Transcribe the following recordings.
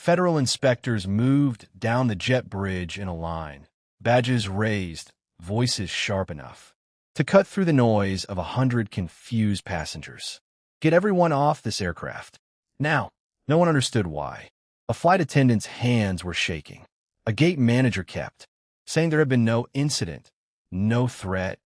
Federal inspectors moved down the jet bridge in a line, badges raised, voices sharp enough to cut through the noise of 100 confused passengers. Get everyone off this aircraft. Now, no one understood why. A flight attendant's hands were shaking. A gate manager kept saying there had been no incident, no threat,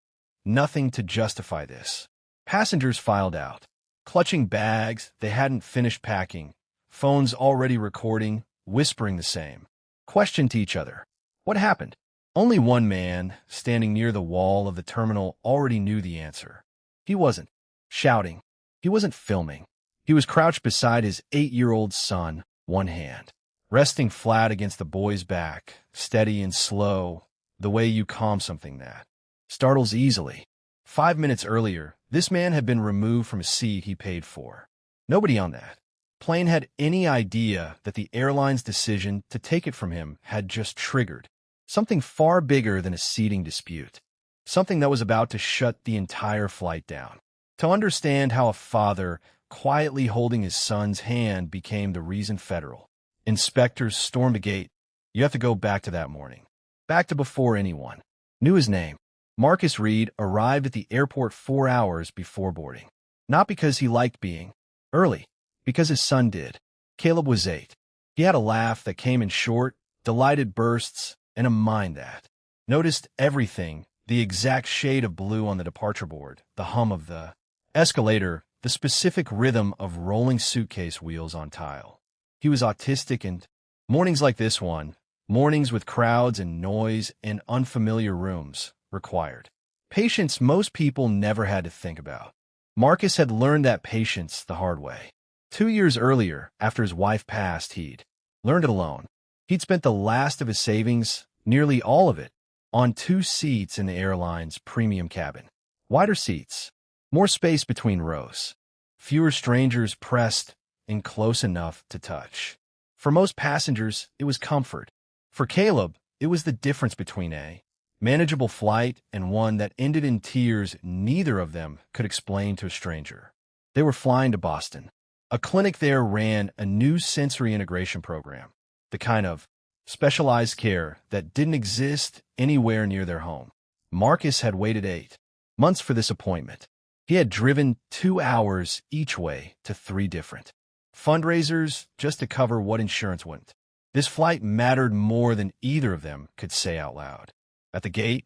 nothing to justify this. Passengers filed out, clutching bags they hadn't finished packing, phones already recording, whispering the same question to each other. What happened? Only one man, standing near the wall of the terminal, already knew the answer. He wasn't shouting. He wasn't filming. He was crouched beside his 8-year-old son, one hand resting flat against the boy's back, steady and slow, the way you calm something that startles easily. 5 minutes earlier, this man had been removed from a seat he paid for. Nobody on that plane had any idea that the airline's decision to take it from him had just triggered something far bigger than a seating dispute, something that was about to shut the entire flight down. To understand how a father quietly holding his son's hand became the reason federal inspectors stormed the gate, you have to go back to that morning, back to before anyone knew his name. Marcus Reed arrived at the airport 4 hours before boarding. Not because he liked being early, because his son did. Caleb was 8. He had a laugh that came in short, delighted bursts, and a mind that noticed everything, the exact shade of blue on the departure board, the hum of the escalator, the specific rhythm of rolling suitcase wheels on tile. He was autistic, and mornings like this one, mornings with crowds and noise and unfamiliar rooms, required patience most people never had to think about. Marcus had learned that patience the hard way. 2 years earlier, after his wife passed, he'd learned it alone. He'd spent the last of his savings, nearly all of it, on 2 seats in the airline's premium cabin. Wider seats, more space between rows, fewer strangers pressed in close enough to touch. For most passengers, it was comfort. For Caleb, it was the difference between a manageable flight and one that ended in tears neither of them could explain to a stranger. They were flying to Boston. A clinic there ran a new sensory integration program, the kind of specialized care that didn't exist anywhere near their home. Marcus had waited 8 months for this appointment. He had driven 2 hours each way to 3 different fundraisers just to cover what insurance wouldn't. This flight mattered more than either of them could say out loud. At the gate,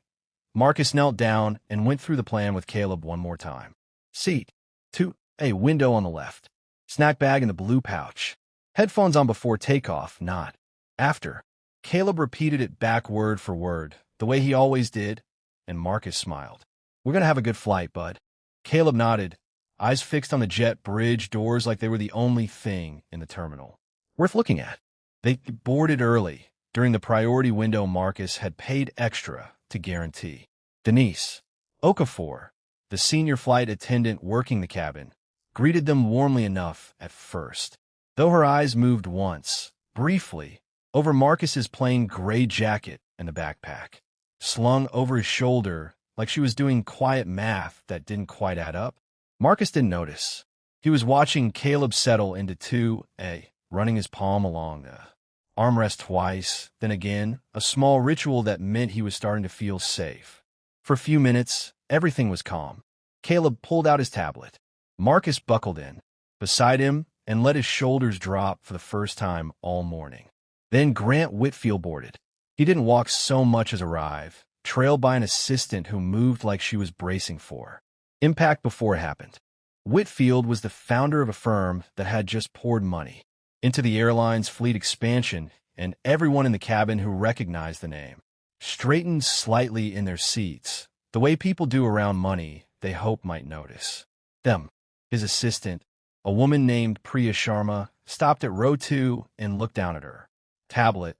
Marcus knelt down and went through the plan with Caleb one more time. Seat 2, a window on the left, snack bag in the blue pouch, headphones on before takeoff, not after. Caleb repeated it back word for word, the way he always did, and Marcus smiled. We're going to have a good flight, bud. Caleb nodded, eyes fixed on the jet bridge doors like they were the only thing in the terminal worth looking at. They boarded early. During the priority window, Marcus had paid extra to guarantee. Denise Okafor, the senior flight attendant working the cabin, greeted them warmly enough at first, though her eyes moved once, briefly, over Marcus's plain gray jacket and the backpack, slung over his shoulder like she was doing quiet math that didn't quite add up. Marcus didn't notice. He was watching Caleb settle into 2A, running his palm along the armrest twice, then again, a small ritual that meant he was starting to feel safe. For a few minutes, everything was calm. Caleb pulled out his tablet. Marcus buckled in beside him and let his shoulders drop for the first time all morning. Then Grant Whitfield boarded. He didn't walk so much as arrive, trailed by an assistant who moved like she was bracing for impact before it happened. Whitfield was the founder of a firm that had just poured money into the airline's fleet expansion, and everyone in the cabin who recognized the name straightened slightly in their seats, the way people do around money they hope might notice them. His assistant, a woman named Priya Sharma, stopped at row 2 and looked down at her tablet,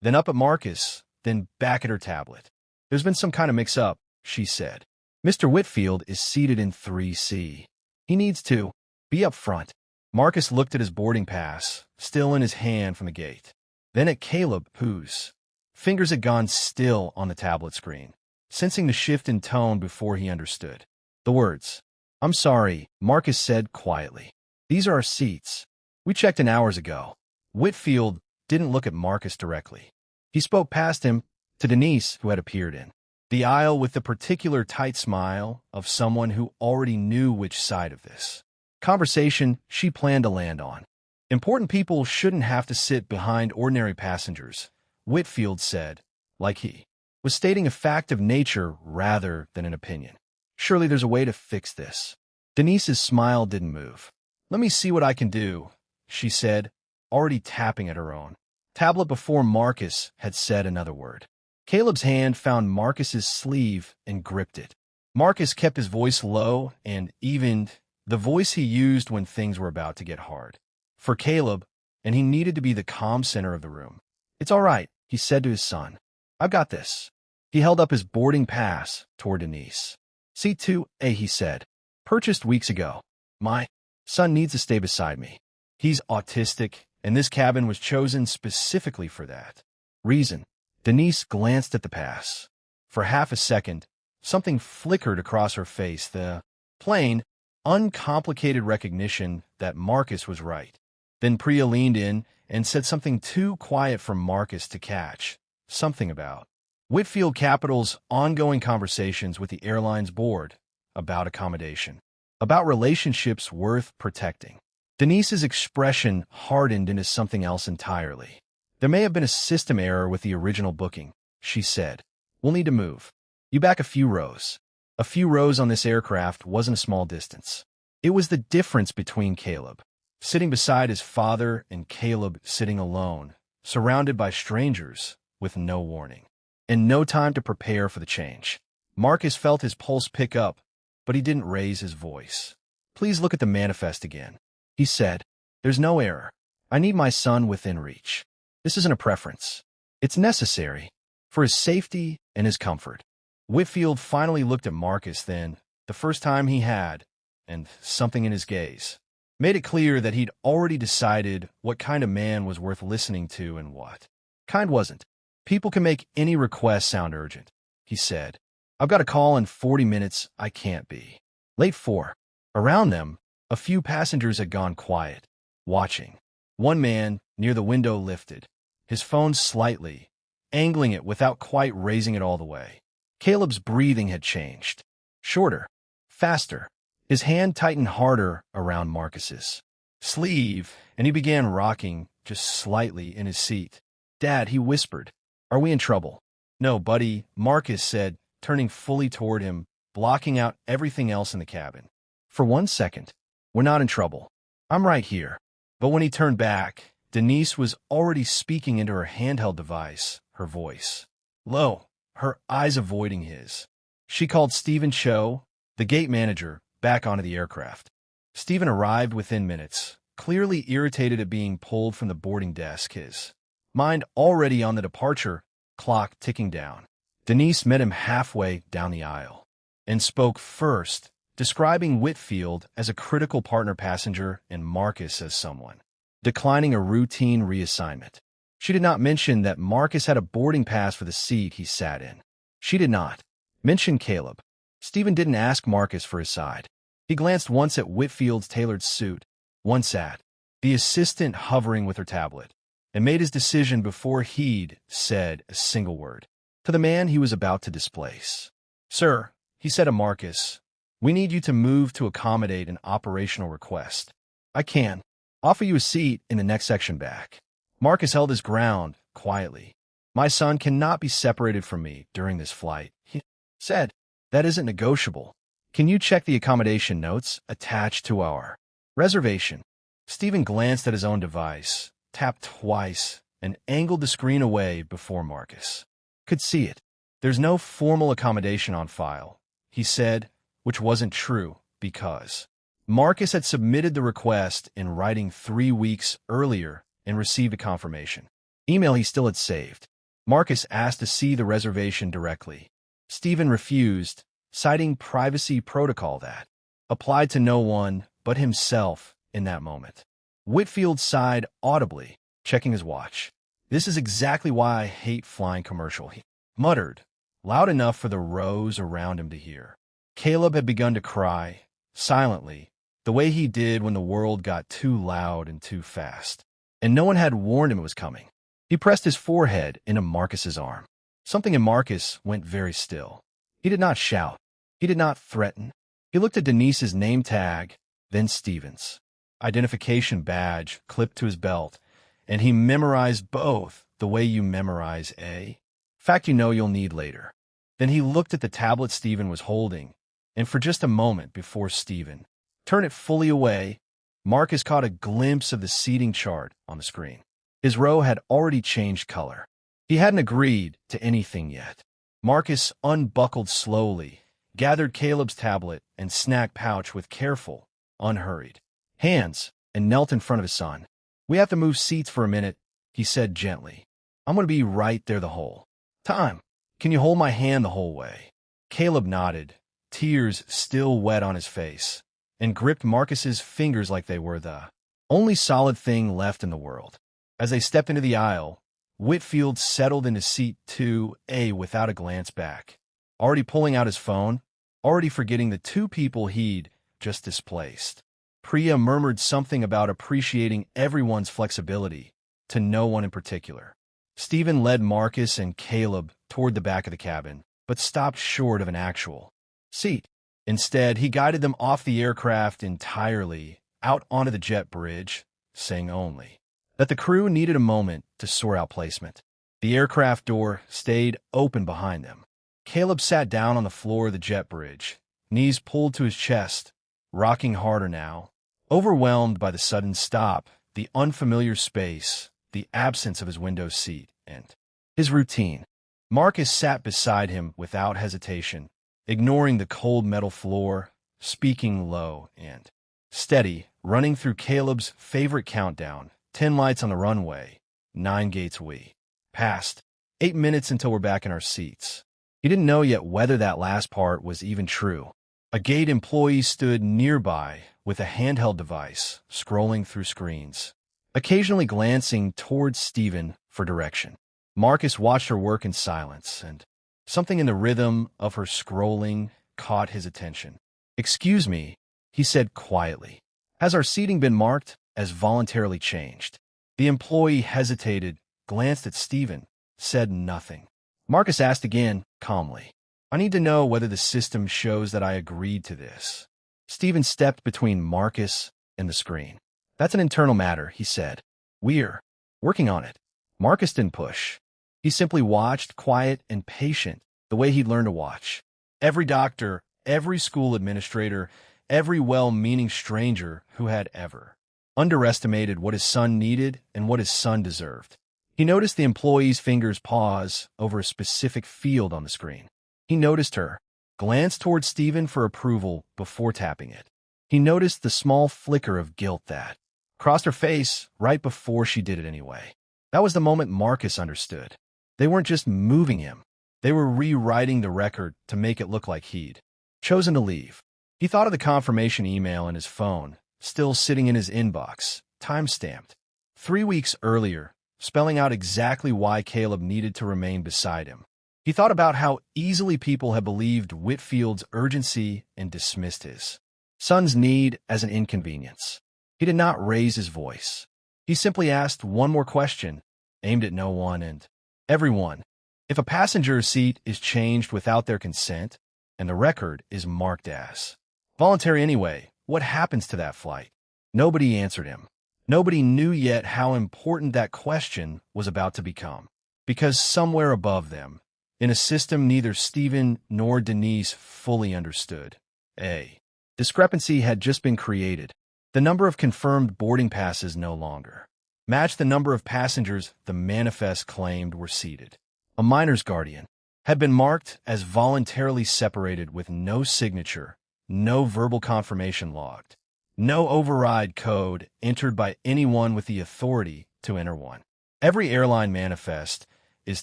then up at Marcus, then back at her tablet. There's been some kind of mix-up, she said. Mr. Whitfield is seated in 3C. He needs to be up front. Marcus looked at his boarding pass, still in his hand from the gate, then at Caleb, whose fingers had gone still on the tablet screen, sensing the shift in tone before he understood the words. I'm sorry, Marcus said quietly. These are our seats. We checked in hours ago. Whitfield didn't look at Marcus directly. He spoke past him to Denise, who had appeared in the aisle with the particular tight smile of someone who already knew which side of this conversation she planned to land on. Important people shouldn't have to sit behind ordinary passengers, Whitfield said, like he was stating a fact of nature rather than an opinion. Surely there's a way to fix this. Denise's smile didn't move. Let me see what I can do, she said, already tapping at her own tablet before Marcus had said another word. Caleb's hand found Marcus's sleeve and gripped it. Marcus kept his voice low and evened, the voice he used when things were about to get hard. For Caleb, and he needed to be the calm center of the room. It's all right, he said to his son. I've got this. He held up his boarding pass toward Denise. C2A, he said. Purchased weeks ago. My son needs to stay beside me. He's autistic, and this cabin was chosen specifically for that reason. Denise glanced at the pass. For half a second, something flickered across her face, the plain, uncomplicated recognition that Marcus was right. Then Priya leaned in and said something too quiet for Marcus to catch, something about Whitfield Capital's ongoing conversations with the airline's board, about accommodation, about relationships worth protecting. Denise's expression hardened into something else entirely. There may have been a system error with the original booking, she said. We'll need to move you back a few rows. A few rows on this aircraft wasn't a small distance. It was the difference between Caleb sitting beside his father and Caleb sitting alone, surrounded by strangers with no warning and no time to prepare for the change. Marcus felt his pulse pick up, but he didn't raise his voice. Please look at the manifest again, he said. There's no error. I need my son within reach. This isn't a preference. It's necessary for his safety and his comfort. Whitfield finally looked at Marcus then, the first time he had, and something in his gaze made it clear that he'd already decided what kind of man was worth listening to and what kind wasn't. People can make any request sound urgent, he said. I've got a call in 40 minutes. I can't be late for. Around them, a few passengers had gone quiet, watching. One man near the window lifted his phone slightly, angling it without quite raising it all the way. Caleb's breathing had changed. Shorter, faster. His hand tightened harder around Marcus's sleeve, and he began rocking just slightly in his seat. Dad, he whispered, are we in trouble? No, buddy, Marcus said, turning fully toward him, blocking out everything else in the cabin. For 1 second, we're not in trouble. I'm right here. But when he turned back, Denise was already speaking into her handheld device, her voice low, her eyes avoiding his. She called Stephen Cho, the gate manager, back onto the aircraft. Stephen arrived within minutes, clearly irritated at being pulled from the boarding desk, his mind already on the departure clock ticking down. Denise met him halfway down the aisle and spoke first, describing Whitfield as a critical partner passenger and Marcus as someone declining a routine reassignment. She did not mention that Marcus had a boarding pass for the seat he sat in. She did not mention Caleb. Stephen didn't ask Marcus for his side. He glanced once at Whitfield's tailored suit, once at the assistant hovering with her tablet, and made his decision before he'd said a single word to the man he was about to displace. Sir, he said to Marcus, we need you to move to accommodate an operational request. I can offer you a seat in the next section back. Marcus held his ground quietly. My son cannot be separated from me during this flight, he said. That isn't negotiable. Can you check the accommodation notes attached to our reservation? Stephen glanced at his own device, tapped twice, and angled the screen away before Marcus could see it. There's no formal accommodation on file, he said, which wasn't true because Marcus had submitted the request in writing 3 weeks earlier and received a confirmation email he still had saved. Marcus asked to see the reservation directly. Stephen refused, citing privacy protocol that applied to no one but himself in that moment. Whitfield sighed audibly, checking his watch. This is exactly why I hate flying commercial, he muttered, loud enough for the rows around him to hear. Caleb had begun to cry, silently, the way he did when the world got too loud and too fast, and no one had warned him it was coming. He pressed his forehead into Marcus's arm. Something in Marcus went very still. He did not shout. He did not threaten. He looked at Denise's name tag, then Stephen's identification badge clipped to his belt, and he memorized both the way you memorize a fact you know you'll need later. Then he looked at the tablet Stephen was holding, and for just a moment before Stephen turned it fully away, Marcus caught a glimpse of the seating chart on the screen. His row had already changed color. He hadn't agreed to anything yet. Marcus unbuckled slowly, gathered Caleb's tablet and snack pouch with careful, unhurried hands, and knelt in front of his son. "We have to move seats for a minute," he said gently. "I'm going to be right there the whole time. Can you hold my hand the whole way?" Caleb nodded, tears still wet on his face, and gripped Marcus's fingers like they were the only solid thing left in the world. As they stepped into the aisle, Whitfield settled into seat 2A without a glance back, already pulling out his phone, already forgetting the two people he'd just displaced. Priya murmured something about appreciating everyone's flexibility, to no one in particular. Stephen led Marcus and Caleb toward the back of the cabin, but stopped short of an actual seat. Instead, he guided them off the aircraft entirely, out onto the jet bridge, saying only that the crew needed a moment to sort out placement. The aircraft door stayed open behind them. Caleb sat down on the floor of the jet bridge, knees pulled to his chest, rocking harder now, overwhelmed by the sudden stop, the unfamiliar space, the absence of his window seat, and his routine. Marcus sat beside him without hesitation, ignoring the cold metal floor, speaking low and steady, running through Caleb's favorite countdown: 10 lights on the runway, 9 gates we passed, 8 minutes until we're back in our seats. He didn't know yet whether that last part was even true. A gate employee stood nearby with a handheld device, scrolling through screens, occasionally glancing towards Stephen for direction. Marcus watched her work in silence, and something in the rhythm of her scrolling caught his attention. "Excuse me," he said quietly. "Has our seating been marked as voluntarily changed?" The employee hesitated, glanced at Stephen, said nothing. Marcus asked again, calmly, "I need to know whether the system shows that I agreed to this." Stephen stepped between Marcus and the screen. "That's an internal matter," he said. "We're working on it." Marcus didn't push. He simply watched, quiet and patient, the way he'd learned to watch. Every doctor, every school administrator, every well-meaning stranger who had ever underestimated what his son needed and what his son deserved. He noticed the employee's fingers pause over a specific field on the screen. He noticed her glance towards Stephen for approval before tapping it. He noticed the small flicker of guilt that crossed her face right before she did it anyway. That was the moment Marcus understood. They weren't just moving him. They were rewriting the record to make it look like he'd chosen to leave. He thought of the confirmation email in his phone, still sitting in his inbox, time-stamped 3 weeks earlier, spelling out exactly why Caleb needed to remain beside him. He thought about how easily people had believed Whitfield's urgency and dismissed his son's need as an inconvenience. He did not raise his voice. He simply asked one more question, aimed at no one and everyone. If a passenger's seat is changed without their consent, and the record is marked as voluntary anyway, what happens to that flight? Nobody answered him. Nobody knew yet how important that question was about to become. Because somewhere above them, in a system neither Stephen nor Denise fully understood, a discrepancy had just been created. The number of confirmed boarding passes no longer matched the number of passengers the manifest claimed were seated. A minor's guardian had been marked as voluntarily separated with no signature, no verbal confirmation logged, no override code entered by anyone with the authority to enter one. Every airline manifest is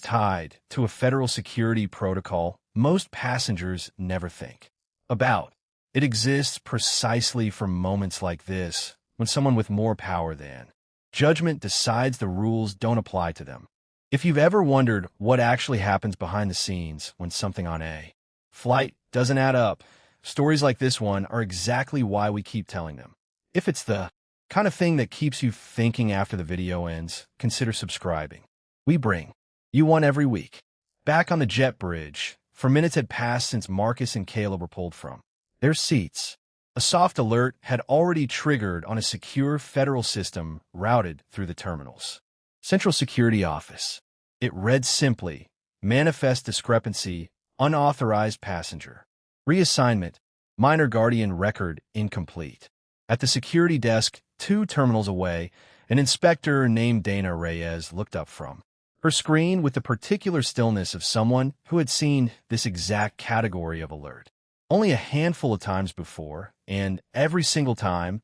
tied to a federal security protocol most passengers never think about. It exists precisely for moments like this, when someone with more power than judgment decides the rules don't apply to them. If you've ever wondered what actually happens behind the scenes when something on a flight doesn't add up, stories like this one are exactly why we keep telling them. If it's the kind of thing that keeps you thinking after the video ends, consider subscribing. We bring you one every week. Back on the jet bridge, for minutes had passed since Marcus and Caleb were pulled from their seats. A soft alert had already triggered on a secure federal system routed through the terminals. Central Security Office. It read simply, manifest discrepancy, unauthorized passenger. Reassignment, minor guardian record incomplete. At the security desk, 2 terminals away, an inspector named Dana Reyes looked up from her screen with the particular stillness of someone who had seen this exact category of alert only a handful of times before, and every single time,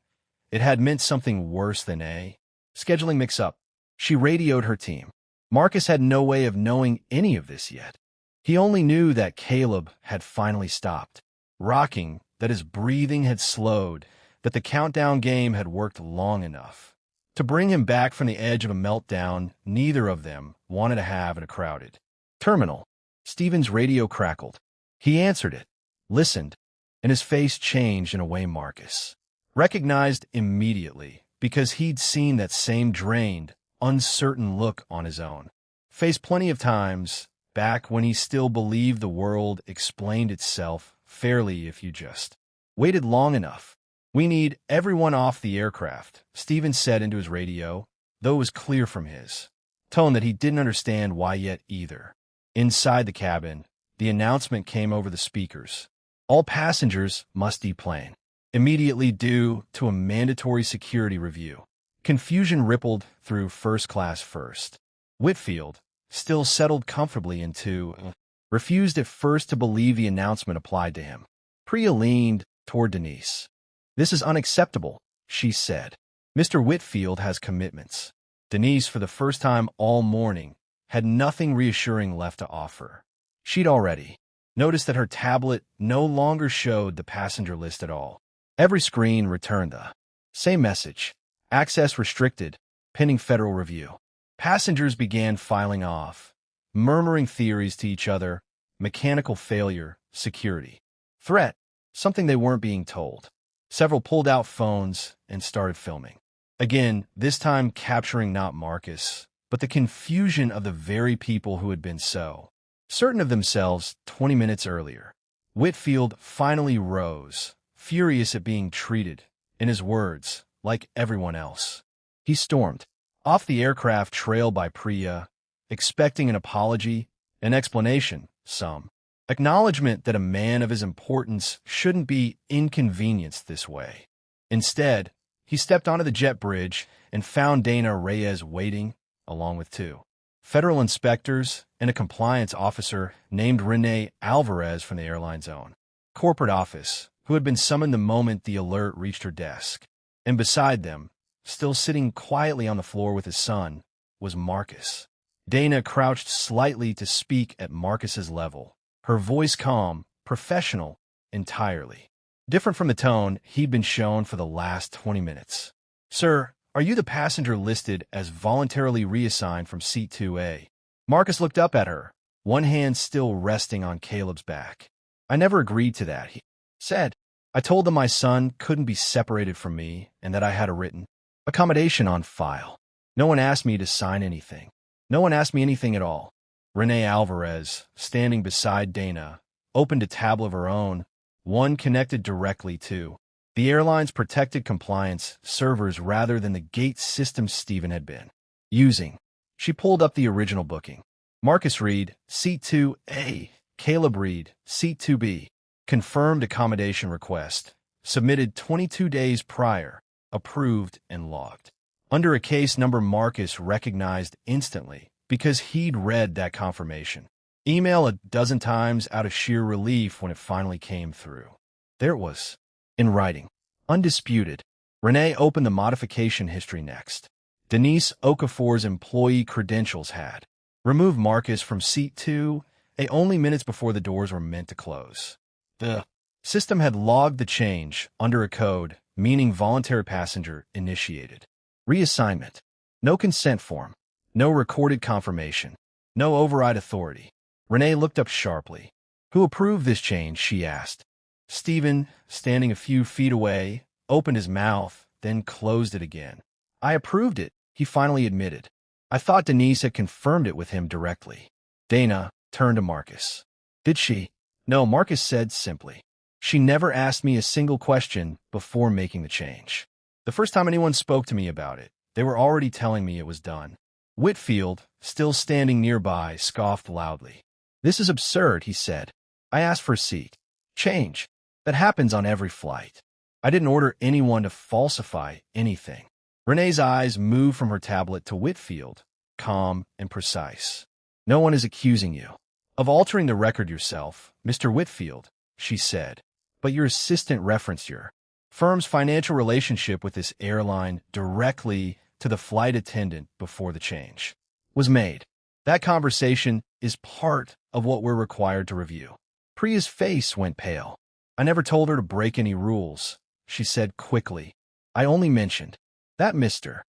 it had meant something worse than a scheduling mix-up. She radioed her team. Marcus had no way of knowing any of this yet. He only knew that Caleb had finally stopped rocking, that his breathing had slowed, that the countdown game had worked long enough to bring him back from the edge of a meltdown neither of them wanted to have in a crowded terminal. Stephen's radio crackled. He answered it, listened, and his face changed in a way Marcus recognized immediately because he'd seen that same drained, uncertain look on his own face plenty of times back when he still believed the world explained itself fairly if you just waited long enough. We need everyone off the aircraft, Stephen said into his radio, though it was clear from his tone that he didn't understand why yet either. Inside the cabin, the announcement came over the speakers. All passengers must deplane, immediately due to a mandatory security review. Confusion rippled through first class first. Whitfield, still settled comfortably into, refused at first to believe the announcement applied to him. Priya leaned toward Denise. "This is unacceptable," she said. "Mr. Whitfield has commitments." Denise, for the first time all morning, had nothing reassuring left to offer. She'd already noticed that her tablet no longer showed the passenger list at all. Every screen returned the same message: access restricted, pending federal review. Passengers began filing off, murmuring theories to each other: mechanical failure, security threat, something they weren't being told. Several pulled out phones and started filming. Again, this time capturing not Marcus, but the confusion of the very people who had been so certain of themselves 20 minutes earlier. Whitfield finally rose, furious at being treated, in his words, like everyone else. He stormed off the aircraft trailed by Priya, expecting an apology, an explanation, some acknowledgement that a man of his importance shouldn't be inconvenienced this way. Instead, he stepped onto the jet bridge and found Dana Reyes waiting, along with 2 federal inspectors and a compliance officer named Renee Alvarez from the airline's own corporate office, who had been summoned the moment the alert reached her desk. And beside them, still sitting quietly on the floor with his son, was Marcus. Dana crouched slightly to speak at Marcus's level, her voice calm, professional, entirely different from the tone he'd been shown for the last 20 minutes. "Sir, are you the passenger listed as voluntarily reassigned from seat 2A? Marcus looked up at her, one hand still resting on Caleb's back. "I never agreed to that," he said. "I told them my son couldn't be separated from me and that I had a written accommodation on file. No one asked me to sign anything. No one asked me anything at all." Renee Alvarez, standing beside Dana, opened a tab of her own, one connected directly to the airline's protected compliance servers rather than the gate system Stephen had been using. She pulled up the original booking. Marcus Reed, seat 2A. Caleb Reed, seat 2B. Confirmed accommodation request. Submitted 22 days prior. Approved and logged. Under a case number Marcus recognized instantly because he'd read that confirmation email a dozen times out of sheer relief when it finally came through. There it was, in writing. Undisputed. Renee opened the modification history next. Denise Okafor's employee credentials had removed Marcus from seat 2A only minutes before the doors were meant to close. The system had logged the change under a code, meaning voluntary passenger initiated. Reassignment. No consent form. No recorded confirmation. No override authority. Renee looked up sharply. "Who approved this change?" she asked. Stephen, standing a few feet away, opened his mouth, then closed it again. "I approved it," he finally admitted. I thought Denise had confirmed it with him directly. Dana turned to Marcus. Did she? No, Marcus said simply. She never asked me a single question before making the change. The first time anyone spoke to me about it, they were already telling me it was done. Whitfield, still standing nearby, scoffed loudly. This is absurd, he said. I asked for a seat. Change. That happens on every flight. I didn't order anyone to falsify anything. Renee's eyes moved from her tablet to Whitfield, calm and precise. No one is accusing you of altering the record yourself, Mr. Whitfield, she said. But your assistant referenced your firm's financial relationship with this airline directly to the flight attendant before the change was made. That conversation is part of what we're required to review. Priya's face went pale. I never told her to break any rules, she said quickly. I only mentioned that Mr.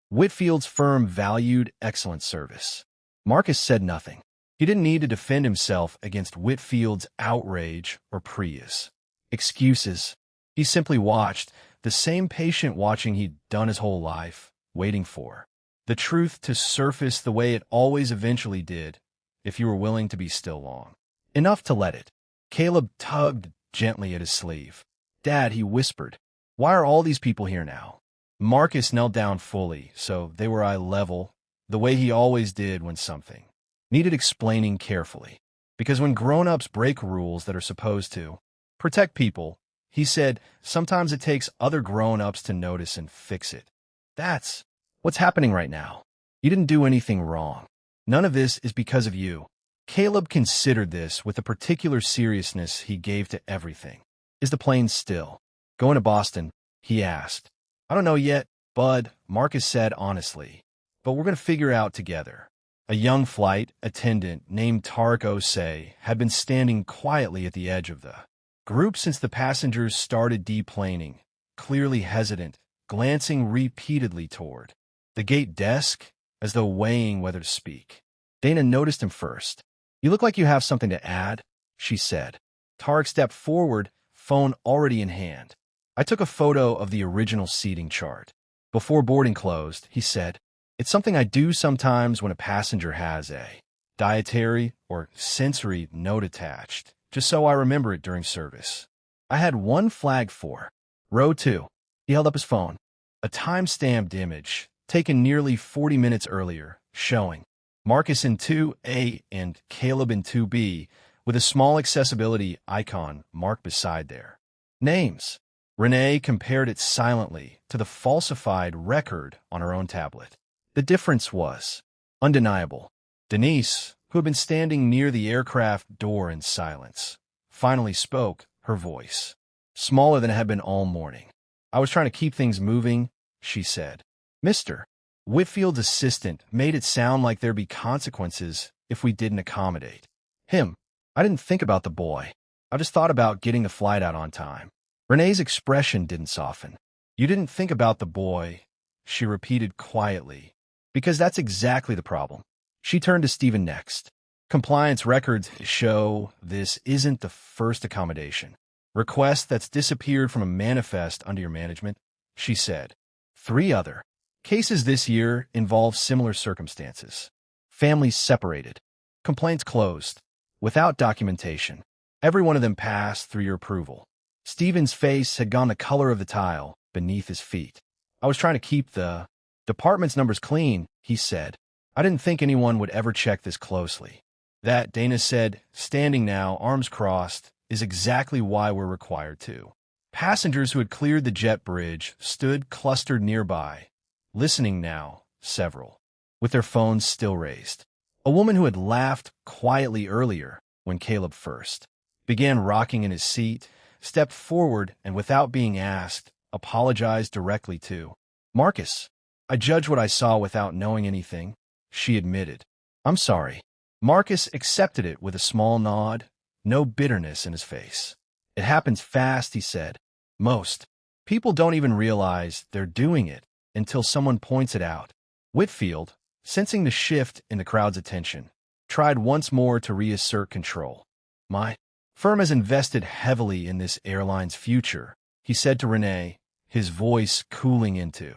Whitfield's firm valued excellent service. Marcus said nothing. He didn't need to defend himself against Whitfield's outrage or Priya's excuses. He simply watched, the same patient watching he'd done his whole life, waiting for the truth to surface the way it always eventually did, if you were willing to be still long enough to let it. Caleb tugged gently at his sleeve. Dad, he whispered, why are all these people here now? Marcus knelt down fully, so they were eye level, the way he always did when something needed explaining carefully. Because when grown-ups break rules that are supposed to protect people, he said, sometimes it takes other grown-ups to notice and fix it. That's what's happening right now. You didn't do anything wrong. None of this is because of you. Caleb considered this with a particular seriousness he gave to everything. Is the plane still going to Boston? He asked. I don't know yet, Bud, Marcus said honestly, but we're going to figure out together. A young flight attendant named Tarek Osei had been standing quietly at the edge of the group since the passengers started deplaning, clearly hesitant, glancing repeatedly toward the gate desk as though weighing whether to speak. Dana noticed him first. You look like you have something to add, she said. Tarek stepped forward, phone already in hand. I took a photo of the original seating chart. Before boarding closed, he said, it's something I do sometimes when a passenger has a dietary or sensory note attached, just so I remember it during service. I had one flag for row 2. He held up his phone. A time-stamped image, taken nearly 40 minutes earlier, showing Marcus in 2A and Caleb in 2B, with a small accessibility icon marked beside their names. Renee compared it silently to the falsified record on her own tablet. The difference was undeniable. Denise, who had been standing near the aircraft door in silence, finally spoke, her voice smaller than it had been all morning. I was trying to keep things moving, she said. Mr. Whitfield's assistant made it sound like there'd be consequences if we didn't accommodate him. I didn't think about the boy. I just thought about getting the flight out on time. Renee's expression didn't soften. You didn't think about the boy, she repeated quietly, because that's exactly the problem. She turned to Stephen next. Compliance records show this isn't the first accommodation request that's disappeared from a manifest under your management, she said. 3 other cases this year involve similar circumstances. Families separated. Complaints closed. Without documentation. Every one of them passed through your approval. Stephen's face had gone the color of the tile beneath his feet. I was trying to keep the department's numbers clean, he said. I didn't think anyone would ever check this closely. That, Dana said, standing now, arms crossed, is exactly why we're required to. Passengers who had cleared the jet bridge stood clustered nearby, listening now, several, with their phones still raised. A woman who had laughed quietly earlier when Caleb first began rocking in his seat, stepped forward and without being asked, apologized directly to Marcus. I judged what I saw without knowing anything, she admitted. I'm sorry. Marcus accepted it with a small nod, no bitterness in his face. It happens fast, he said. Most people don't even realize they're doing it until someone points it out. Whitfield, sensing the shift in the crowd's attention, tried once more to reassert control. My firm has invested heavily in this airline's future, he said to Renee, his voice cooling into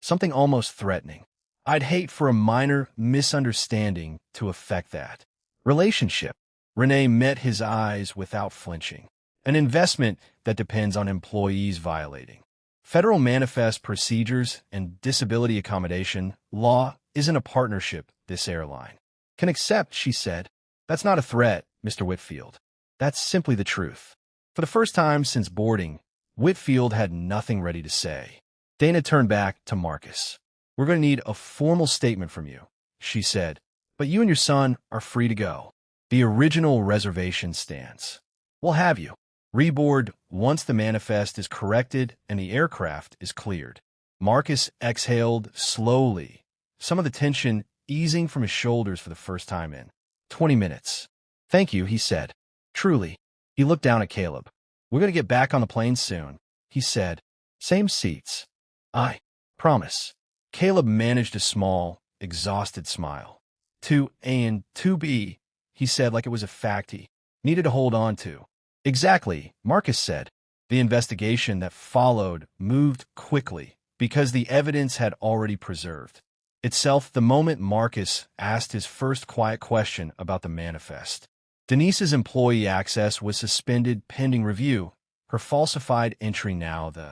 something almost threatening. I'd hate for a minor misunderstanding to affect that relationship. Renee met his eyes without flinching. An investment that depends on employees violating federal manifest procedures and disability accommodation law isn't a partnership this airline can accept, she said. That's not a threat, Mr. Whitfield. That's simply the truth. For the first time since boarding, Whitfield had nothing ready to say. Dana turned back to Marcus. We're going to need a formal statement from you, she said, but you and your son are free to go. The original reservation stands. We'll have you reboard once the manifest is corrected and the aircraft is cleared. Marcus exhaled slowly, some of the tension easing from his shoulders for the first time in 20 minutes. Thank you, he said. Truly. He looked down at Caleb. We're going to get back on the plane soon, he said. Same seats. I promise. Caleb managed a small, exhausted smile. 2A and 2B, he said like it was a fact he needed to hold on to. Exactly, Marcus said. The investigation that followed moved quickly because the evidence had already preserved itself the moment Marcus asked his first quiet question about the manifest. Denise's employee access was suspended pending review, her falsified entry now the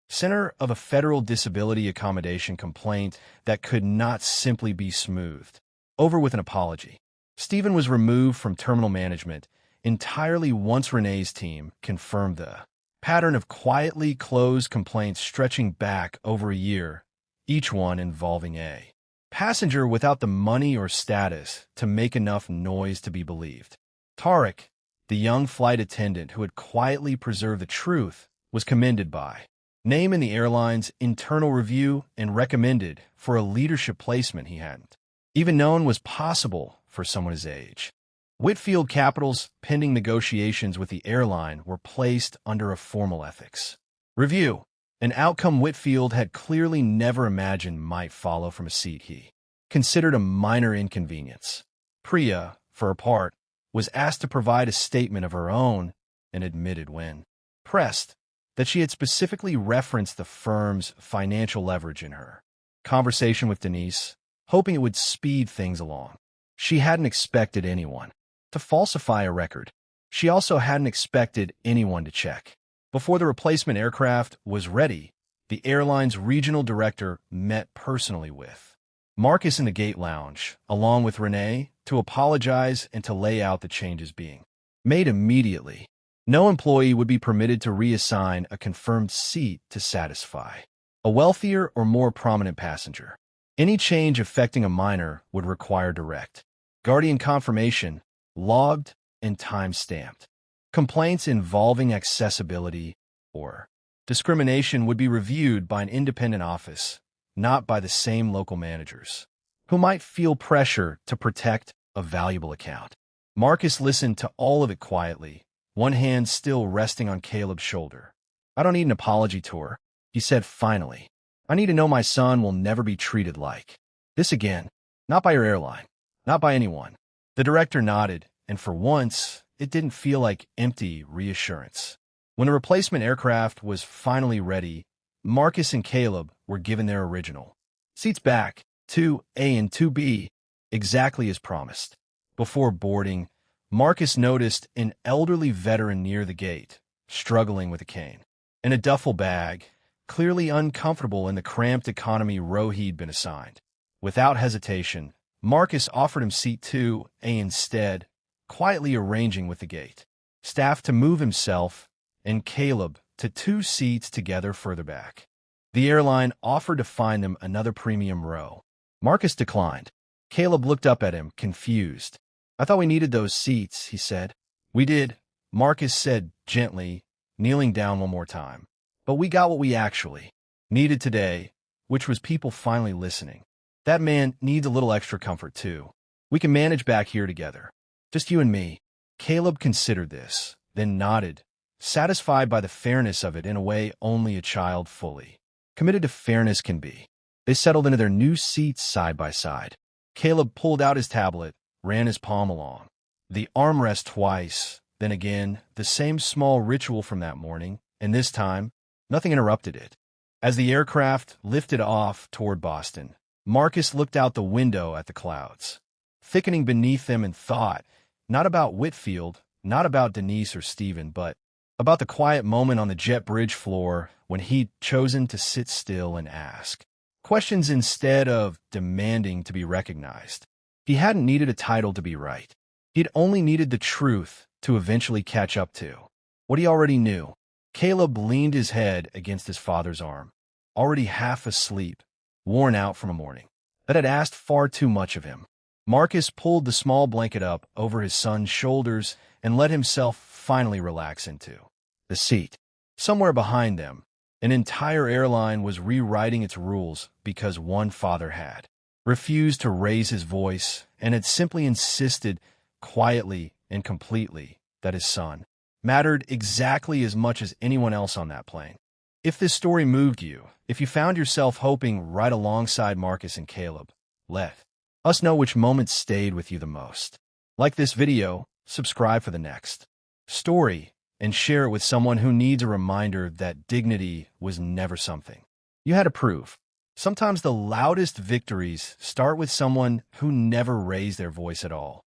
center of a federal disability accommodation complaint that could not simply be smoothed over with an apology. Stephen was removed from terminal management entirely once Renee's team confirmed the pattern of quietly closed complaints stretching back over a year, each one involving a passenger without the money or status to make enough noise to be believed. Tarek, the young flight attendant who had quietly preserved the truth, was commended by name in the airline's internal review and recommended for a leadership placement he hadn't even known was possible for someone his age. Whitfield Capital's pending negotiations with the airline were placed under a formal ethics review, an outcome Whitfield had clearly never imagined might follow from a seat he considered a minor inconvenience. Priya, for her part, was asked to provide a statement of her own and admitted when pressed that she had specifically referenced the firm's financial leverage in her conversation with Denise, hoping it would speed things along. She hadn't expected anyone to falsify a record. She also hadn't expected anyone to check. Before the replacement aircraft was ready, the airline's regional director met personally with Marcus in the gate lounge, along with Renee, to apologize and to lay out the changes being made immediately. No employee would be permitted to reassign a confirmed seat to satisfy a wealthier or more prominent passenger. Any change affecting a minor would require direct guardian confirmation, logged and time-stamped. Complaints involving accessibility or discrimination would be reviewed by an independent office, not by the same local managers, who might feel pressure to protect a valuable account. Marcus listened to all of it quietly, one hand still resting on Caleb's shoulder. I don't need an apology tour, he said finally. I need to know my son will never be treated like this again. Not by your airline. Not by anyone. The director nodded, and for once, it didn't feel like empty reassurance. When the replacement aircraft was finally ready, Marcus and Caleb were given their original seats back, 2A and 2B, exactly as promised. Before boarding, Marcus noticed an elderly veteran near the gate, struggling with a cane and a duffel bag, clearly uncomfortable in the cramped economy row he'd been assigned. Without hesitation, Marcus offered him seat 2A instead, quietly arranging with the gate staff to move himself and Caleb to 2 seats together further back. The airline offered to find them another premium row. Marcus declined. Caleb looked up at him, confused. I thought we needed those seats, he said. We did, Marcus said gently, kneeling down one more time. But we got what we actually needed today, which was people finally listening. That man needs a little extra comfort, too. We can manage back here together. Just you and me. Caleb considered this, then nodded, satisfied by the fairness of it in a way only a child fully committed to fairness can be. They settled into their new seats side by side. Caleb pulled out his tablet, ran his palm along the armrest twice, then again, the same small ritual from that morning, and this time, nothing interrupted it. As the aircraft lifted off toward Boston, Marcus looked out the window at the clouds, thickening beneath them, and thought, not about Whitfield, not about Denise or Stephen, but about the quiet moment on the jet bridge floor when he'd chosen to sit still and ask questions instead of demanding to be recognized. He hadn't needed a title to be right. He'd only needed the truth to eventually catch up to what he already knew. Caleb leaned his head against his father's arm, already half asleep, worn out from a morning that had asked far too much of him. Marcus pulled the small blanket up over his son's shoulders and let himself finally relax into the seat. Somewhere behind them, an entire airline was rewriting its rules because one father had refused to raise his voice and had simply insisted quietly and completely that his son mattered exactly as much as anyone else on that plane. If this story moved you, if you found yourself hoping right alongside Marcus and Caleb, let us know which moments stayed with you the most. Like this video, subscribe for the next story, and share it with someone who needs a reminder that dignity was never something you had to prove. Sometimes the loudest victories start with someone who never raised their voice at all.